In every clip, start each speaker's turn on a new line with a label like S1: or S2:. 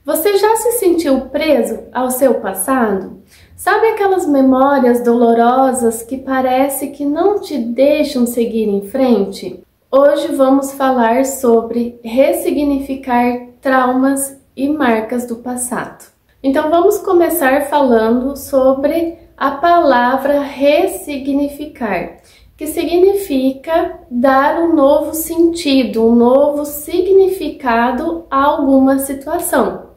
S1: Você já se sentiu preso ao seu passado? Sabe aquelas memórias dolorosas que parece que não te deixam seguir em frente? Hoje vamos falar sobre ressignificar traumas e marcas do passado. Então vamos começar falando sobre a palavra ressignificar, que significa dar um novo sentido, um novo significado a alguma situação.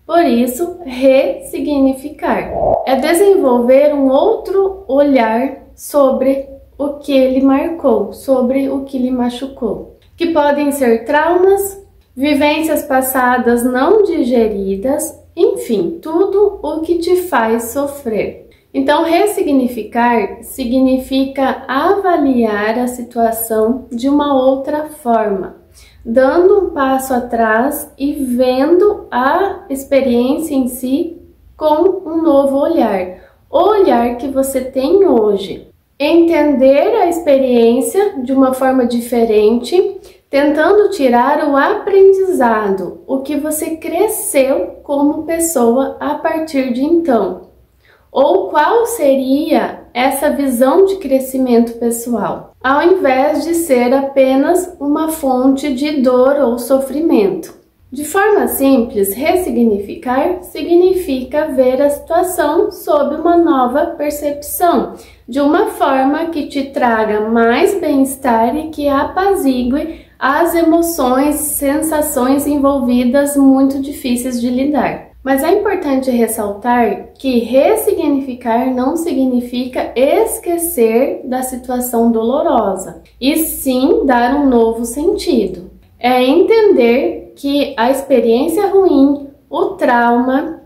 S1: Por isso, ressignificar é desenvolver um outro olhar sobre o que ele marcou, sobre o que lhe machucou, que podem ser traumas, vivências passadas não digeridas, enfim, tudo o que te faz sofrer. Então, ressignificar significa avaliar a situação de uma outra forma, dando um passo atrás e vendo a experiência em si com um novo olhar, o olhar que você tem hoje. Entender a experiência de uma forma diferente, tentando tirar o aprendizado, o que você cresceu como pessoa a partir de então. Ou qual seria essa visão de crescimento pessoal, ao invés de ser apenas uma fonte de dor ou sofrimento. De forma simples, ressignificar significa ver a situação sob uma nova percepção, de uma forma que te traga mais bem-estar e que apazigue as emoções, sensações envolvidas muito difíceis de lidar. Mas é importante ressaltar que ressignificar não significa esquecer da situação dolorosa, e sim dar um novo sentido. É entender que a experiência ruim, o trauma,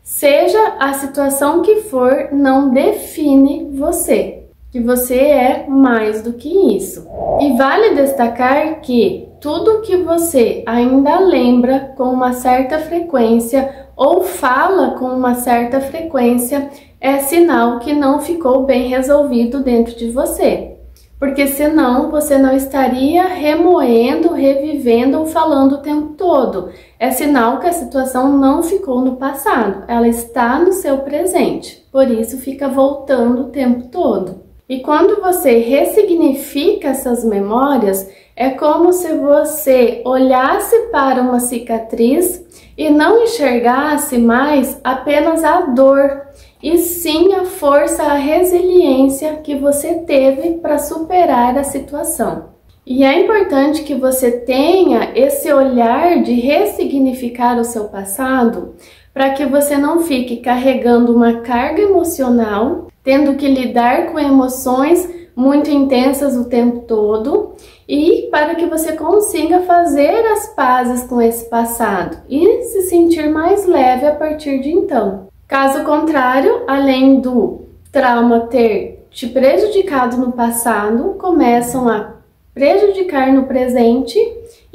S1: seja a situação que for, não define você, que você é mais do que isso. E vale destacar que tudo que você ainda lembra com uma certa frequência ou fala com uma certa frequência é sinal que não ficou bem resolvido dentro de você. Porque senão você não estaria remoendo, revivendo ou falando o tempo todo. É sinal que a situação não ficou no passado, ela está no seu presente. Por isso fica voltando o tempo todo. E quando você ressignifica essas memórias, é como se você olhasse para uma cicatriz e não enxergasse mais apenas a dor, e sim a força, a resiliência que você teve para superar a situação. E é importante que você tenha esse olhar de ressignificar o seu passado, para que você não fique carregando uma carga emocional, tendo que lidar com emoções muito intensas o tempo todo, e para que você consiga fazer as pazes com esse passado e se sentir mais leve a partir de então. Caso contrário, além do trauma ter te prejudicado no passado, começam a prejudicar no presente,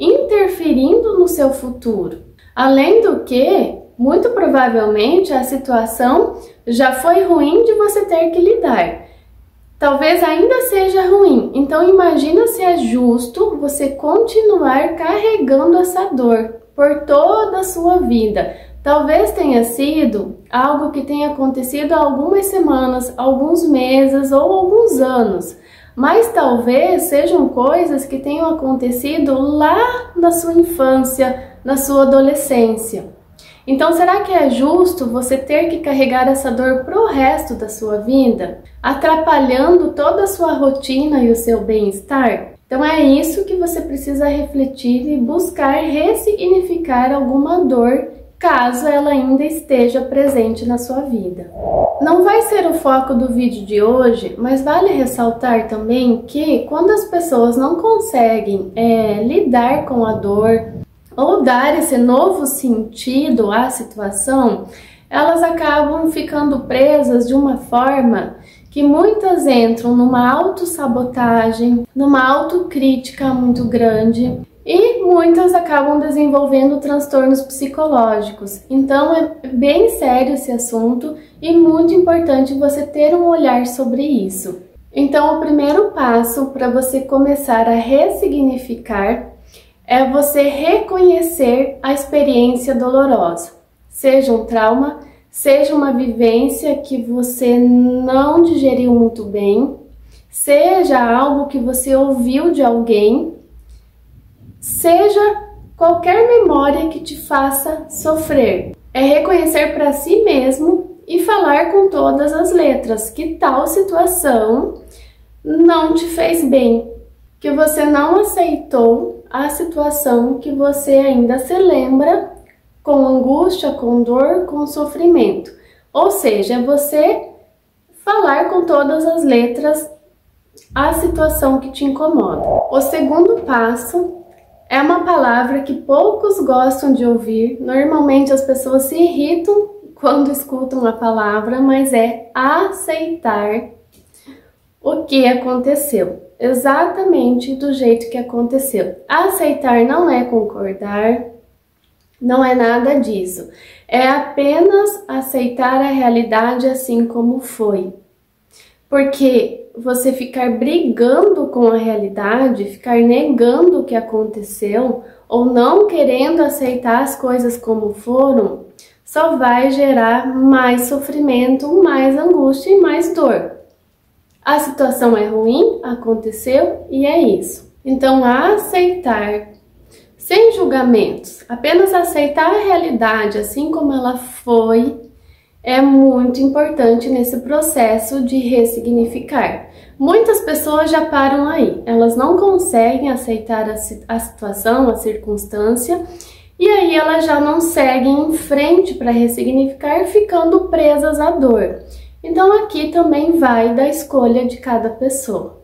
S1: interferindo no seu futuro. Além do que, muito provavelmente a situação já foi ruim de você ter que lidar. Talvez ainda seja ruim, então imagina se é justo você continuar carregando essa dor por toda a sua vida. Talvez tenha sido algo que tenha acontecido há algumas semanas, alguns meses ou alguns anos, mas talvez sejam coisas que tenham acontecido lá na sua infância, na sua adolescência. Então, será que é justo você ter que carregar essa dor pro resto da sua vida, atrapalhando toda a sua rotina e o seu bem-estar? Então é isso que você precisa refletir e buscar ressignificar alguma dor, caso ela ainda esteja presente na sua vida. Não vai ser o foco do vídeo de hoje, mas vale ressaltar também que quando as pessoas não conseguem lidar com a dor, ou dar esse novo sentido à situação, elas acabam ficando presas de uma forma que muitas entram numa autossabotagem, numa autocrítica muito grande, e muitas acabam desenvolvendo transtornos psicológicos. Então é bem sério esse assunto e muito importante você ter um olhar sobre isso. Então o primeiro passo para você começar a ressignificar é você reconhecer a experiência dolorosa, seja um trauma, seja uma vivência que você não digeriu muito bem, seja algo que você ouviu de alguém, seja qualquer memória que te faça sofrer. É reconhecer para si mesmo e falar com todas as letras que tal situação não te fez bem, que você não aceitou a situação, que você ainda se lembra com angústia, com dor, com sofrimento. Ou seja, é você falar com todas as letras a situação que te incomoda. O segundo passo é uma palavra que poucos gostam de ouvir. Normalmente as pessoas se irritam quando escutam a palavra, mas é aceitar o que aconteceu, exatamente do jeito que aconteceu. Aceitar não é concordar, não é nada disso. É apenas aceitar a realidade assim como foi. Porque você ficar brigando com a realidade, ficar negando o que aconteceu ou não querendo aceitar as coisas como foram, só vai gerar mais sofrimento, mais angústia e mais dor. A situação é ruim, aconteceu e é isso. Então, aceitar sem julgamentos, apenas aceitar a realidade assim como ela foi, é muito importante nesse processo de ressignificar. Muitas pessoas já param aí, elas não conseguem aceitar a situação, a circunstância, e aí elas já não seguem em frente para ressignificar, ficando presas à dor. Então aqui também vai da escolha de cada pessoa,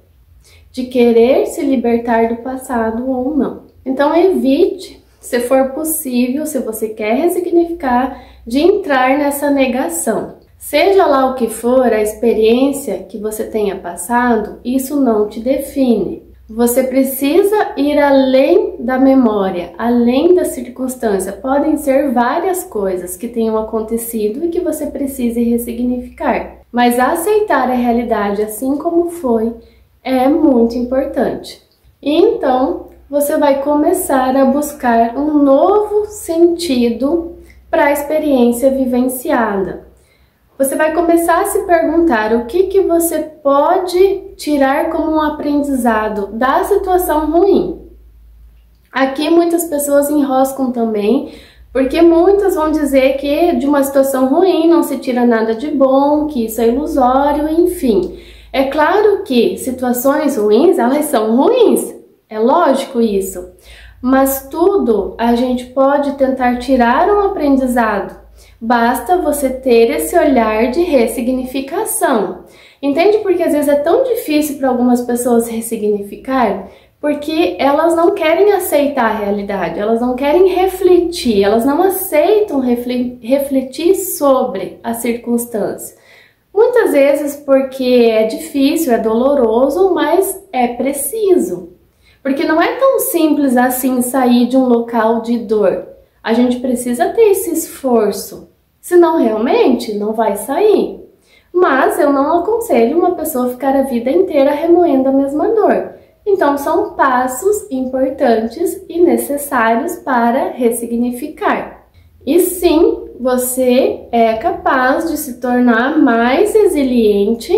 S1: de querer se libertar do passado ou não. Então evite, se for possível, se você quer ressignificar, de entrar nessa negação. Seja lá o que for a experiência que você tenha passado, isso não te define. Você precisa ir além da memória, além da circunstância. Podem ser várias coisas que tenham acontecido e que você precise ressignificar. Mas aceitar a realidade assim como foi é muito importante. E então, você vai começar a buscar um novo sentido para a experiência vivenciada. Você vai começar a se perguntar o que você pode tirar como um aprendizado da situação ruim. Aqui muitas pessoas enroscam também, porque muitas vão dizer que de uma situação ruim não se tira nada de bom, que isso é ilusório, enfim. É claro que situações ruins, elas são ruins, é lógico isso. Mas tudo a gente pode tentar tirar um aprendizado. Basta você ter esse olhar de ressignificação. Entende porque às vezes é tão difícil para algumas pessoas ressignificar? Porque elas não querem aceitar a realidade, elas não querem refletir, elas não aceitam refletir sobre a circunstância. Muitas vezes porque é difícil, é doloroso, mas é preciso. Porque não é tão simples assim sair de um local de dor. A gente precisa ter esse esforço, senão realmente não vai sair. Mas eu não aconselho uma pessoa ficar a vida inteira remoendo a mesma dor. Então são passos importantes e necessários para ressignificar. E sim, você é capaz de se tornar mais resiliente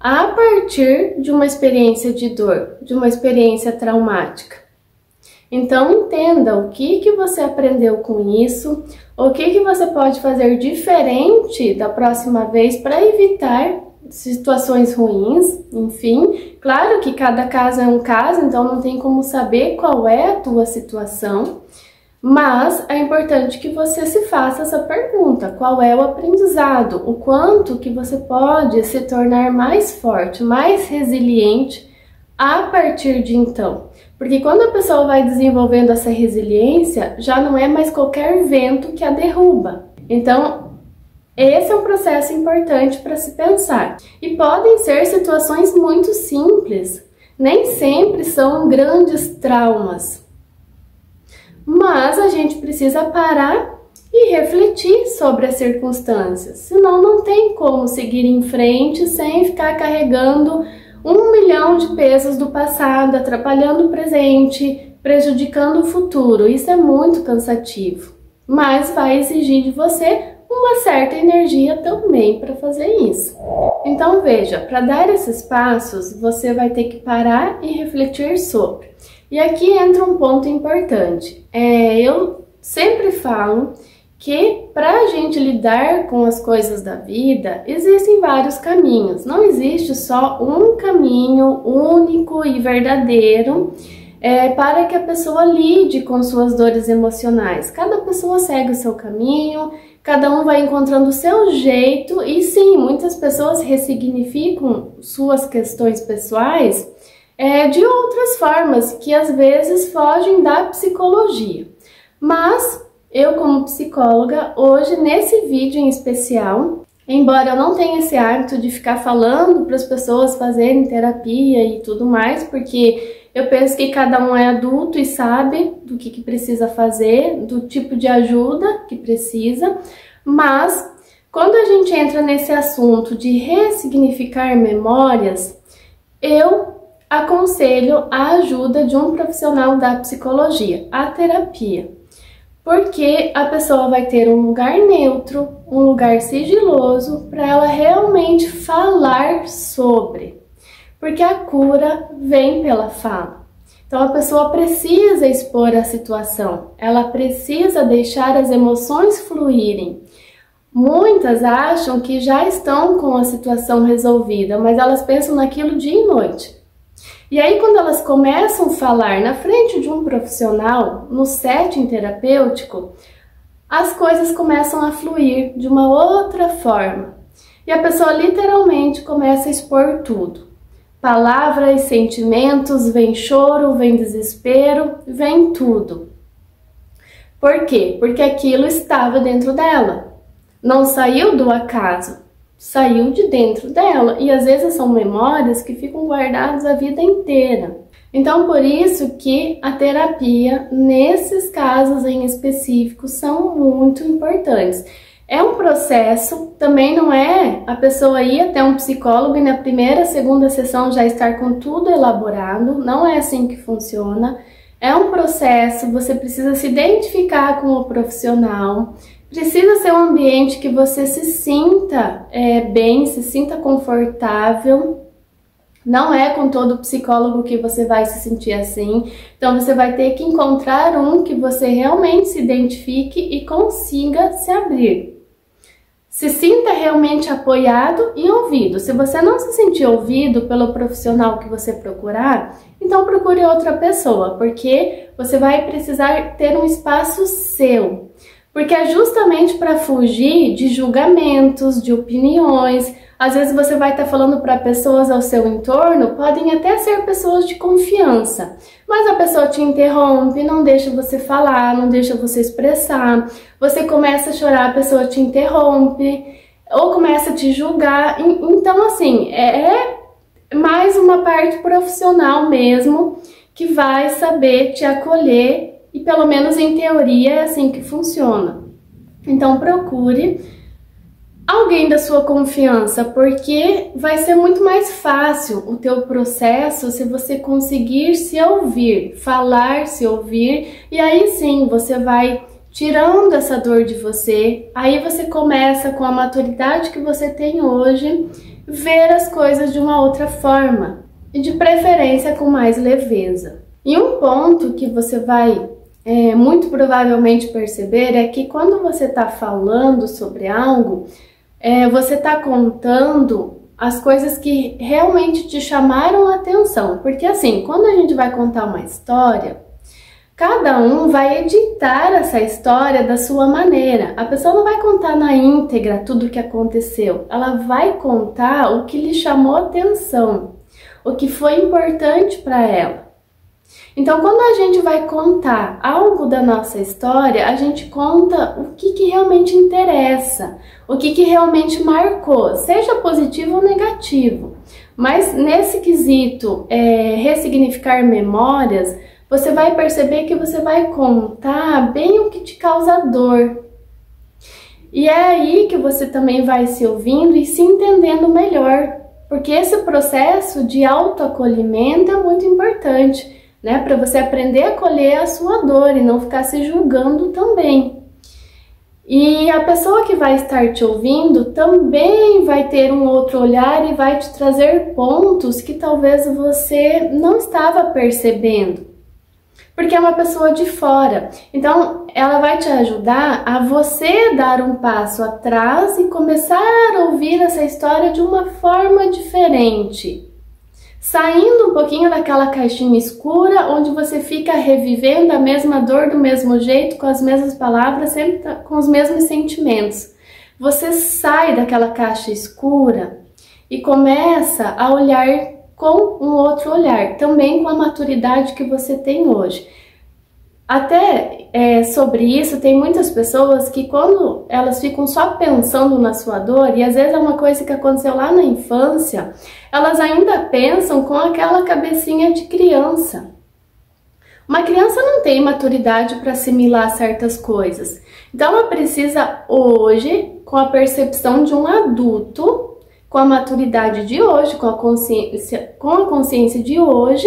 S1: a partir de uma experiência de dor, de uma experiência traumática. Então entenda o que você aprendeu com isso, o que você pode fazer diferente da próxima vez para evitar situações ruins, enfim. Claro que cada caso é um caso, então não tem como saber qual é a tua situação, mas é importante que você se faça essa pergunta: qual é o aprendizado? O quanto que você pode se tornar mais forte, mais resiliente a partir de então? Porque quando a pessoa vai desenvolvendo essa resiliência, já não é mais qualquer vento que a derruba. Então, esse é um processo importante para se pensar. E podem ser situações muito simples, nem sempre são grandes traumas. Mas a gente precisa parar e refletir sobre as circunstâncias, senão não tem como seguir em frente sem ficar carregando 1 milhão de pesos do passado, atrapalhando o presente, prejudicando o futuro. Isso é muito cansativo, mas vai exigir de você uma certa energia também para fazer isso. Então veja, para dar esses passos, você vai ter que parar e refletir sobre. E aqui entra um ponto importante. Eu sempre falo que para a gente lidar com as coisas da vida, existem vários caminhos. Não existe só um caminho único e verdadeiro para que a pessoa lide com suas dores emocionais. Cada pessoa segue o seu caminho, cada um vai encontrando o seu jeito, e sim, muitas pessoas ressignificam suas questões pessoais de outras formas, que às vezes fogem da psicologia. Mas eu, como psicóloga, hoje nesse vídeo em especial, embora eu não tenha esse hábito de ficar falando para as pessoas fazerem terapia e tudo mais, porque eu penso que cada um é adulto e sabe do que precisa fazer, do tipo de ajuda que precisa, mas quando a gente entra nesse assunto de ressignificar memórias, eu aconselho a ajuda de um profissional da psicologia, a terapia. Porque a pessoa vai ter um lugar neutro, um lugar sigiloso para ela realmente falar sobre. Porque a cura vem pela fala. Então a pessoa precisa expor a situação, ela precisa deixar as emoções fluírem. Muitas acham que já estão com a situação resolvida, mas elas pensam naquilo dia e noite. E aí quando elas começam a falar na frente de um profissional, no setting terapêutico, as coisas começam a fluir de uma outra forma. E a pessoa literalmente começa a expor tudo. Palavras, sentimentos, vem choro, vem desespero, vem tudo. Por quê? Porque aquilo estava dentro dela. Não saiu do acaso. Saiu de dentro dela, e às vezes são memórias que ficam guardadas a vida inteira. Então por isso que a terapia, nesses casos em específico, são muito importantes. É um processo, também não é a pessoa ir até um psicólogo e na primeira, segunda sessão já estar com tudo elaborado, não é assim que funciona. É um processo, você precisa se identificar com o profissional, precisa ser um ambiente que você se sinta bem, se sinta confortável. Não é com todo psicólogo que você vai se sentir assim. Então você vai ter que encontrar um que você realmente se identifique e consiga se abrir. Se sinta realmente apoiado e ouvido. Se você não se sentir ouvido pelo profissional que você procurar, então procure outra pessoa, porque você vai precisar ter um espaço seu. Porque é justamente para fugir de julgamentos, de opiniões. Às vezes você vai estar falando para pessoas ao seu entorno, podem até ser pessoas de confiança, mas a pessoa te interrompe, não deixa você falar, não deixa você expressar. Você começa a chorar, a pessoa te interrompe ou começa a te julgar. Então, assim, é mais uma parte profissional mesmo que vai saber te acolher. E pelo menos em teoria é assim que funciona. Então procure alguém da sua confiança, porque vai ser muito mais fácil o teu processo se você conseguir se ouvir, falar, se ouvir, e aí sim você vai tirando essa dor de você, aí você começa com a maturidade que você tem hoje, ver as coisas de uma outra forma, e de preferência com mais leveza. E um ponto que você vai muito provavelmente perceber é que quando você está falando sobre algo, você está contando as coisas que realmente te chamaram a atenção. Porque assim, quando a gente vai contar uma história, cada um vai editar essa história da sua maneira. A pessoa não vai contar na íntegra tudo o que aconteceu, ela vai contar o que lhe chamou a atenção, o que foi importante para ela. Então, quando a gente vai contar algo da nossa história, a gente conta o que realmente interessa, o que realmente marcou, seja positivo ou negativo. Mas nesse quesito, ressignificar memórias, você vai perceber que você vai contar bem o que te causa dor. E é aí que você também vai se ouvindo e se entendendo melhor, porque esse processo de autoacolhimento é muito importante. né? Para você aprender a acolher a sua dor e não ficar se julgando também. E a pessoa que vai estar te ouvindo também vai ter um outro olhar e vai te trazer pontos que talvez você não estava percebendo, porque é uma pessoa de fora. Então, ela vai te ajudar a você dar um passo atrás e começar a ouvir essa história de uma forma diferente. Saindo um pouquinho daquela caixinha escura onde você fica revivendo a mesma dor do mesmo jeito, com as mesmas palavras, sempre com os mesmos sentimentos. Você sai daquela caixa escura e começa a olhar com um outro olhar, também com a maturidade que você tem hoje. Até sobre isso, tem muitas pessoas que quando elas ficam só pensando na sua dor, e às vezes é uma coisa que aconteceu lá na infância, elas ainda pensam com aquela cabecinha de criança. Uma criança não tem maturidade para assimilar certas coisas. Então ela precisa hoje, com a percepção de um adulto, com a maturidade de hoje, com a consciência de hoje,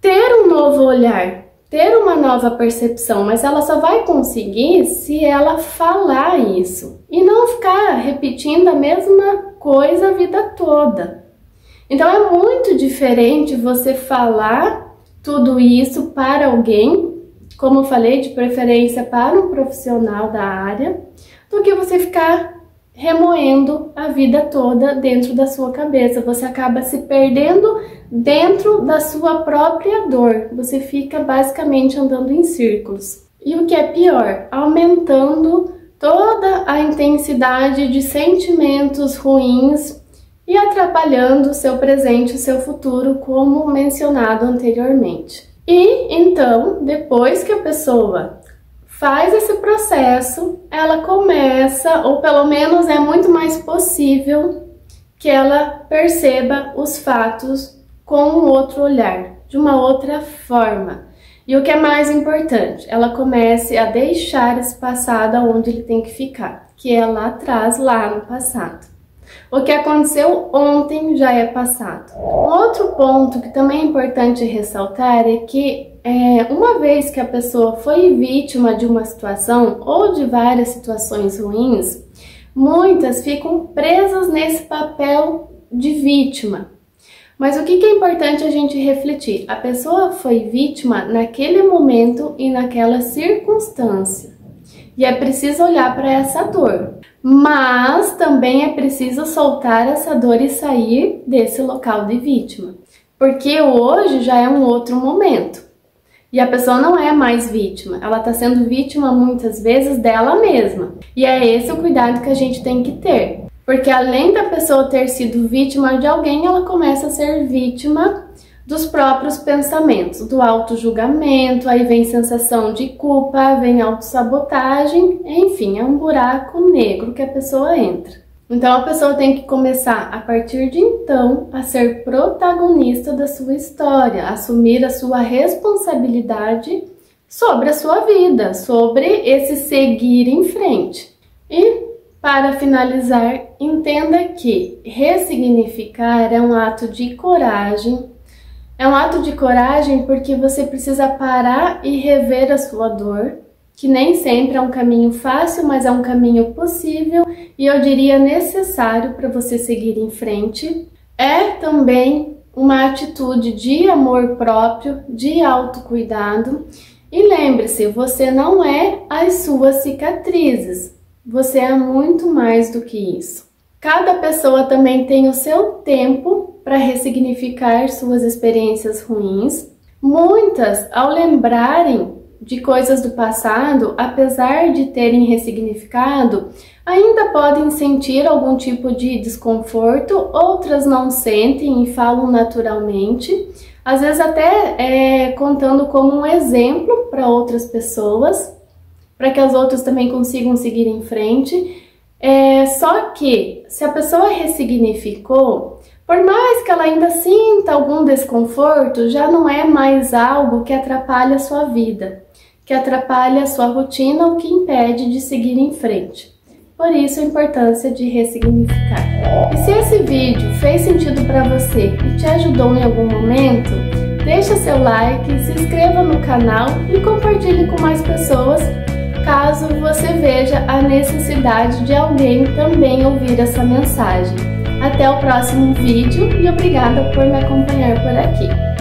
S1: ter um novo olhar, ter uma nova percepção, mas ela só vai conseguir se ela falar isso e não ficar repetindo a mesma coisa a vida toda. Então é muito diferente você falar tudo isso para alguém, como eu falei, de preferência para um profissional da área, do que você ficar remoendo a vida toda dentro da sua cabeça. Você acaba se perdendo dentro da sua própria dor. Você fica basicamente andando em círculos. E o que é pior, aumentando toda a intensidade de sentimentos ruins e atrapalhando o seu presente e o seu futuro, como mencionado anteriormente. E então, depois que a pessoa faz esse processo, ela começa, ou pelo menos é muito mais possível que ela perceba os fatos com um outro olhar, de uma outra forma. E o que é mais importante, ela comece a deixar esse passado onde ele tem que ficar, que é lá atrás, lá no passado. O que aconteceu ontem já é passado. Outro ponto que também é importante ressaltar é que uma vez que a pessoa foi vítima de uma situação ou de várias situações ruins, muitas ficam presas nesse papel de vítima. Mas o que é importante a gente refletir? A pessoa foi vítima naquele momento e naquela circunstância. E é preciso olhar para essa dor. Mas também é preciso soltar essa dor e sair desse local de vítima. Porque hoje já é um outro momento. E a pessoa não é mais vítima, ela está sendo vítima muitas vezes dela mesma. E é esse o cuidado que a gente tem que ter. Porque além da pessoa ter sido vítima de alguém, ela começa a ser vítima dos próprios pensamentos, do auto-julgamento, aí vem sensação de culpa, vem autossabotagem, enfim, é um buraco negro que a pessoa entra. Então a pessoa tem que começar a partir de então a ser protagonista da sua história, assumir a sua responsabilidade sobre a sua vida, sobre esse seguir em frente. E para finalizar, entenda que ressignificar é um ato de coragem. É um ato de coragem porque você precisa parar e rever a sua dor, que nem sempre é um caminho fácil, mas é um caminho possível e eu diria necessário para você seguir em frente. É também uma atitude de amor próprio, de autocuidado. E lembre-se, você não é as suas cicatrizes, você é muito mais do que isso. Cada pessoa também tem o seu tempo para ressignificar suas experiências ruins. Muitas, ao lembrarem de coisas do passado, apesar de terem ressignificado, ainda podem sentir algum tipo de desconforto, outras não sentem e falam naturalmente, às vezes até contando como um exemplo para outras pessoas, para que as outras também consigam seguir em frente. Só que, se a pessoa ressignificou, por mais que ela ainda sinta algum desconforto, já não é mais algo que atrapalha a sua vida, que atrapalha a sua rotina ou que impede de seguir em frente. Por isso a importância de ressignificar. E se esse vídeo fez sentido para você e te ajudou em algum momento, deixa seu like, se inscreva no canal e compartilhe com mais pessoas, caso você veja a necessidade de alguém também ouvir essa mensagem. Até o próximo vídeo e obrigada por me acompanhar por aqui.